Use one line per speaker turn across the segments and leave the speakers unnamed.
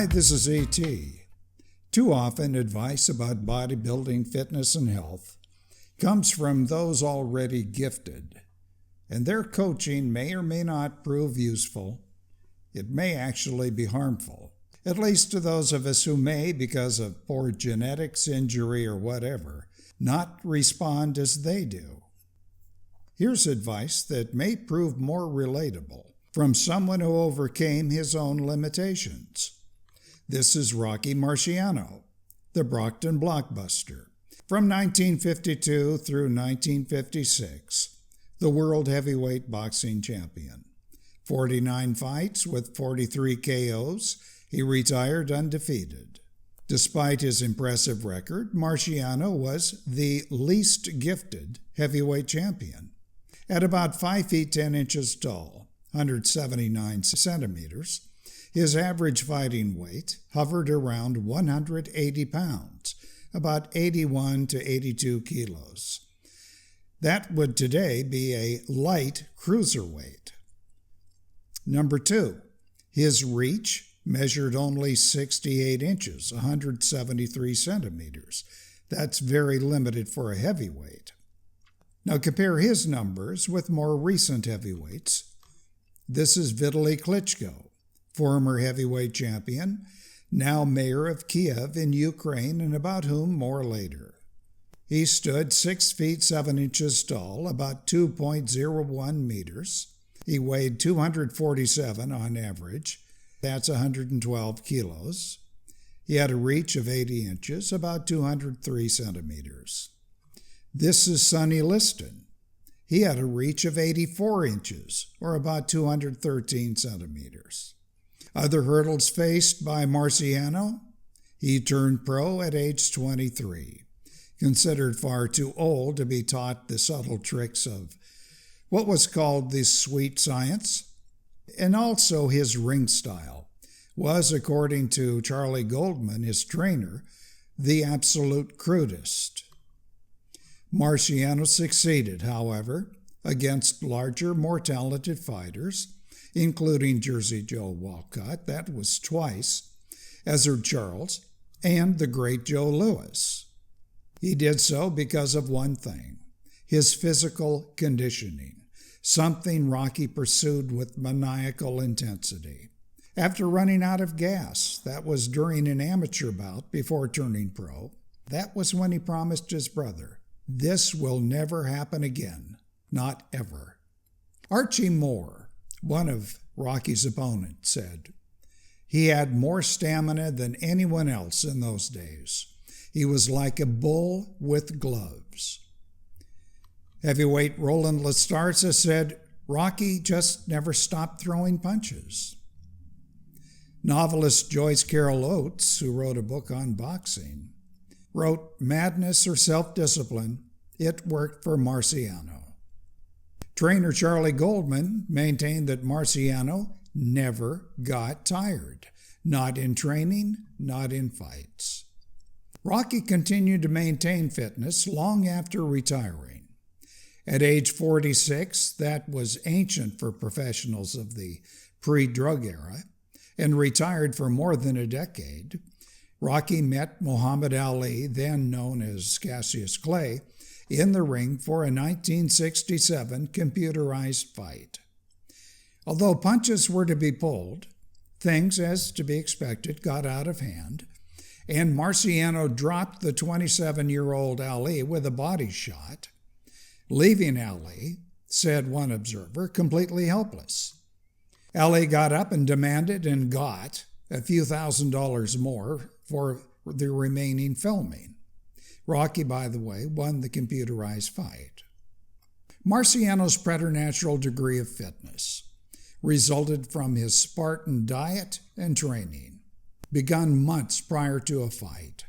Hi, this is E.T. Too often, advice about bodybuilding, fitness, and health comes from those already gifted, and their coaching may or may not prove useful. It may actually be harmful, at least to those of us who may, because of poor genetics, injury, or whatever, not respond as they do. Here's advice that may prove more relatable from someone who overcame his own limitations. This is Rocky Marciano, the Brockton blockbuster. From 1952 through 1956, the world heavyweight boxing champion. 49 fights with 43 KOs, he retired undefeated. Despite his impressive record, Marciano was the least gifted heavyweight champion. At about 5 feet 10 inches tall, 179 centimeters, his average fighting weight hovered around 180 pounds, about 81 to 82 kilos. That would today be a light cruiserweight. Number 2, his reach measured only 68 inches, 173 centimeters. That's very limited for a heavyweight. Now compare his numbers with more recent heavyweights. This is Vitaly Klitschko, former heavyweight champion, now mayor of Kiev in Ukraine, and about whom more later. He stood 6 feet 7 inches tall, about 2.01 meters. He weighed 247 on average. That's 112 kilos. He had a reach of 80 inches, about 203 centimeters. This is Sonny Liston. He had a reach of 84 inches, or about 213 centimeters. Other hurdles faced by Marciano: he turned pro at age 23, considered far too old to be taught the subtle tricks of what was called the sweet science, and also his ring style was, according to Charlie Goldman, his trainer, the absolute crudest. Marciano succeeded, however, against larger, more talented fighters, including Jersey Joe Walcott, that was twice, Ezzard Charles, and the great Joe Louis. He did so because of one thing: his physical conditioning, something Rocky pursued with maniacal intensity. After running out of gas, that was during an amateur bout before turning pro, that was when he promised his brother, "This will never happen again, not ever." Archie Moore, one of Rocky's opponents, said, "He had more stamina than anyone else in those days. He was like a bull with gloves." Heavyweight Roland Lastarza said, "Rocky just never stopped throwing punches." Novelist Joyce Carol Oates, who wrote a book on boxing, wrote, "Madness or self-discipline, it worked for Marciano." Trainer Charlie Goldman maintained that Marciano never got tired, not in training, not in fights. Rocky continued to maintain fitness long after retiring. At age 46, that was ancient for professionals of the pre-drug era, and retired for more than a decade, Rocky met Muhammad Ali, then known as Cassius Clay, in the ring for a 1967 computerized fight. Although punches were to be pulled, things, as to be expected, got out of hand, and Marciano dropped the 27-year-old Ali with a body shot, leaving Ali, said one observer, completely helpless. Ali got up and demanded and got a few $1,000s more for the remaining filming. Rocky, by the way, won the computerized fight. Marciano's preternatural degree of fitness resulted from his Spartan diet and training, begun months prior to a fight.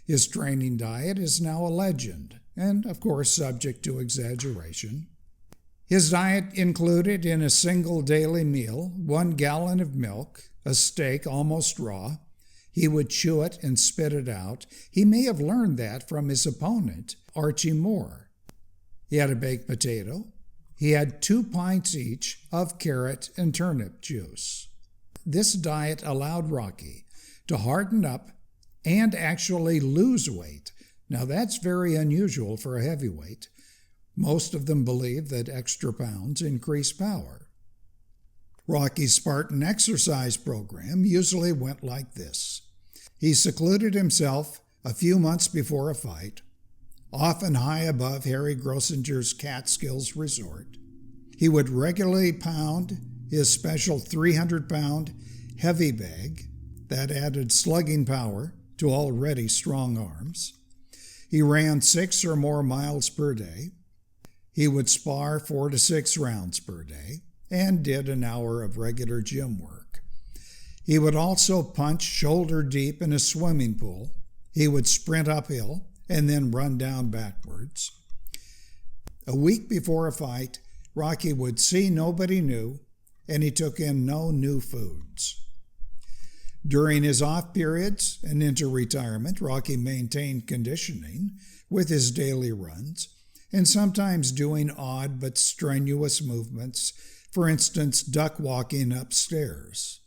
His training diet is now a legend, and of course subject to exaggeration. His diet included, in a single daily meal, 1 gallon of milk, a steak almost raw. He would chew it and spit it out. He may have learned that from his opponent, Archie Moore. He had a baked potato. He had 2 pints each of carrot and turnip juice. This diet allowed Rocky to harden up and actually lose weight. Now that's very unusual for a heavyweight. Most of them believe that extra pounds increase power. Rocky's Spartan exercise program usually went like this. He secluded himself a few months before a fight, often high above Harry Grossinger's Catskills resort. He would regularly pound his special 300-pound heavy bag that added slugging power to already strong arms. He ran 6 or more miles per day. He would spar 4 to 6 rounds per day and did an hour of regular gym work. He would also punch shoulder deep in a swimming pool. He would sprint uphill and then run down backwards. A week before a fight, Rocky would see nobody new, and he took in no new foods. During his off periods and into retirement, Rocky maintained conditioning with his daily runs and sometimes doing odd but strenuous movements, for instance, duck walking upstairs.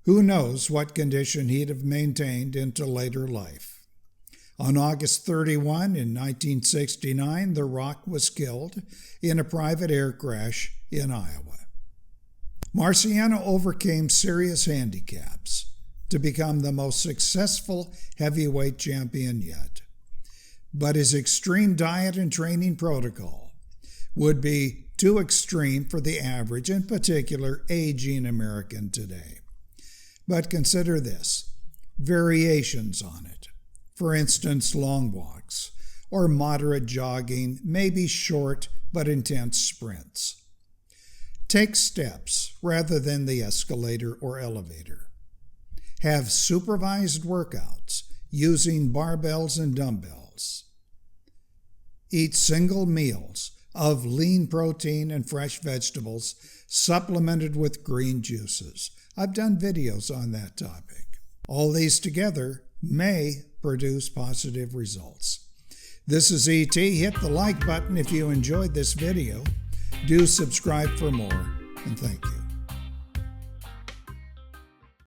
Who knows what condition he'd have maintained into later life. On August 31 in 1969, The Rock was killed in a private air crash in Iowa. Marciano overcame serious handicaps to become the most successful heavyweight champion yet. But his extreme diet and training protocol would be too extreme for the average, in particular aging American today. But consider this, variations on it. For instance, long walks, or moderate jogging, maybe short but intense sprints. Take steps rather than the escalator or elevator. Have supervised workouts using barbells and dumbbells. Eat single meals of lean protein and fresh vegetables supplemented with green juices. I've done videos on that topic. All these together may produce positive results. This is E.T. Hit the like button if you enjoyed this video. Do subscribe for more, and thank you.